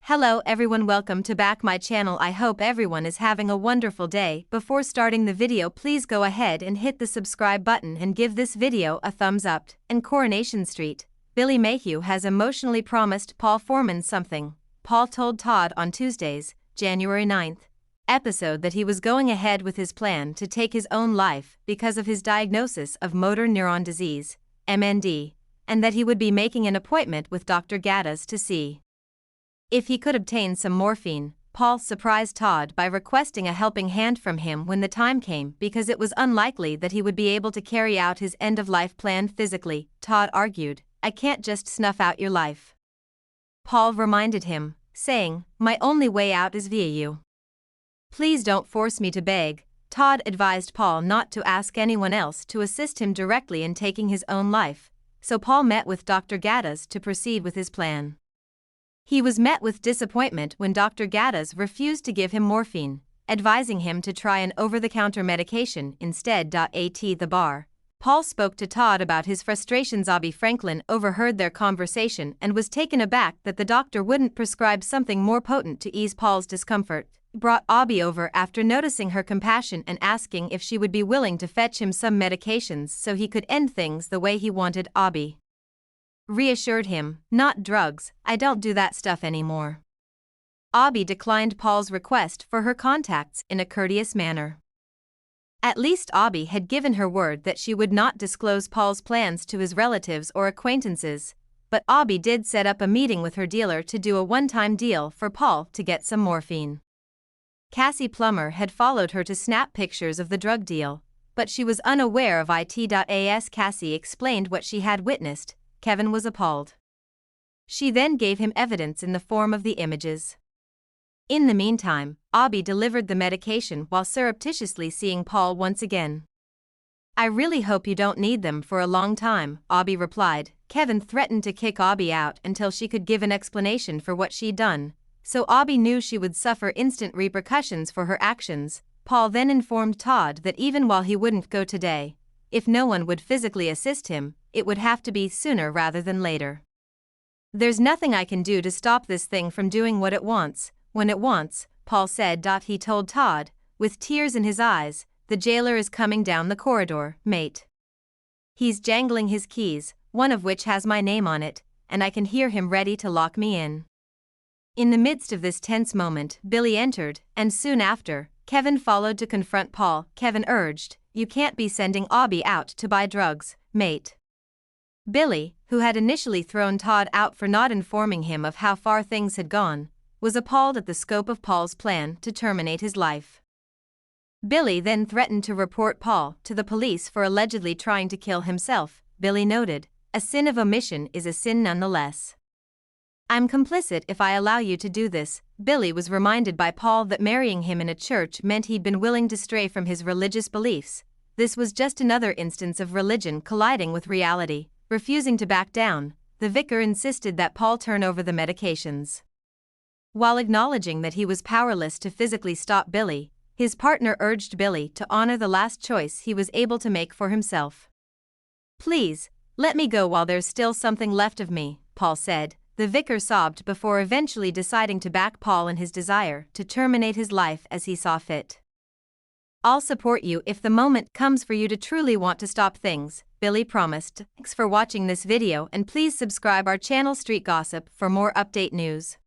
Hello everyone, welcome to back my channel. I hope everyone is having a wonderful day. Before starting the video, please go ahead and hit the subscribe button and give this video a thumbs up. In Coronation Street, Billy Mayhew has emotionally promised Paul Foreman something. Paul told Todd on Tuesday's, January 9th, episode that he was going ahead with his plan to take his own life because of his diagnosis of motor neuron disease, MND, and that he would be making an appointment with Dr. Gaddis to see if he could obtain some morphine. Paul surprised Todd by requesting a helping hand from him when the time came because it was unlikely that he would be able to carry out his end-of-life plan physically. Todd argued, "I can't just snuff out your life." Paul reminded him, saying, "My only way out is via you. Please don't force me to beg." Todd advised Paul not to ask anyone else to assist him directly in taking his own life, so Paul met with Dr. Gaddis to proceed with his plan. He was met with disappointment when Dr. Gaddis refused to give him morphine, advising him to try an over-the-counter medication instead. At the bar, Paul spoke to Todd about his frustrations. Abby Franklin overheard their conversation and was taken aback that the doctor wouldn't prescribe something more potent to ease Paul's discomfort. He brought Abby over after noticing her compassion and asking if she would be willing to fetch him some medications so he could end things the way he wanted. Abby reassured him, "Not drugs, I don't do that stuff anymore." Abby declined Paul's request for her contacts in a courteous manner. At least Abby had given her word that she would not disclose Paul's plans to his relatives or acquaintances, but Abby did set up a meeting with her dealer to do a one-time deal for Paul to get some morphine. Cassie Plummer had followed her to snap pictures of the drug deal, but she was unaware of it. As Cassie explained what she had witnessed, Kevin was appalled. She then gave him evidence in the form of the images. In the meantime, Abby delivered the medication while surreptitiously seeing Paul once again. "I really hope you don't need them for a long time," Abby replied. Kevin threatened to kick Abby out until she could give an explanation for what she'd done, so Abby knew she would suffer instant repercussions for her actions. Paul then informed Todd that even while he wouldn't go today, if no one would physically assist him, it would have to be sooner rather than later. "There's nothing I can do to stop this thing from doing what it wants, when it wants," Paul said. He told Todd, with tears in his eyes, "The jailer is coming down the corridor, mate. He's jangling his keys, one of which has my name on it, and I can hear him ready to lock me in." In the midst of this tense moment, Billy entered, and soon after, Kevin followed to confront Paul. Kevin urged, "You can't be sending Abby out to buy drugs, mate." Billy, who had initially thrown Todd out for not informing him of how far things had gone, was appalled at the scope of Paul's plan to terminate his life. Billy then threatened to report Paul to the police for allegedly trying to kill himself. Billy noted, "A sin of omission is a sin nonetheless. I'm complicit if I allow you to do this." Billy was reminded by Paul that marrying him in a church meant he'd been willing to stray from his religious beliefs. This was just another instance of religion colliding with reality. Refusing to back down, the vicar insisted that Paul turn over the medications. While acknowledging that he was powerless to physically stop Billy, his partner urged Billy to honor the last choice he was able to make for himself. "Please, let me go while there's still something left of me," Paul said. The vicar sobbed before eventually deciding to back Paul in his desire to terminate his life as he saw fit. "I'll support you if the moment comes for you to truly want to stop things," Billy promised. Thanks for watching this video and please subscribe our channel Street Gossip for more update news.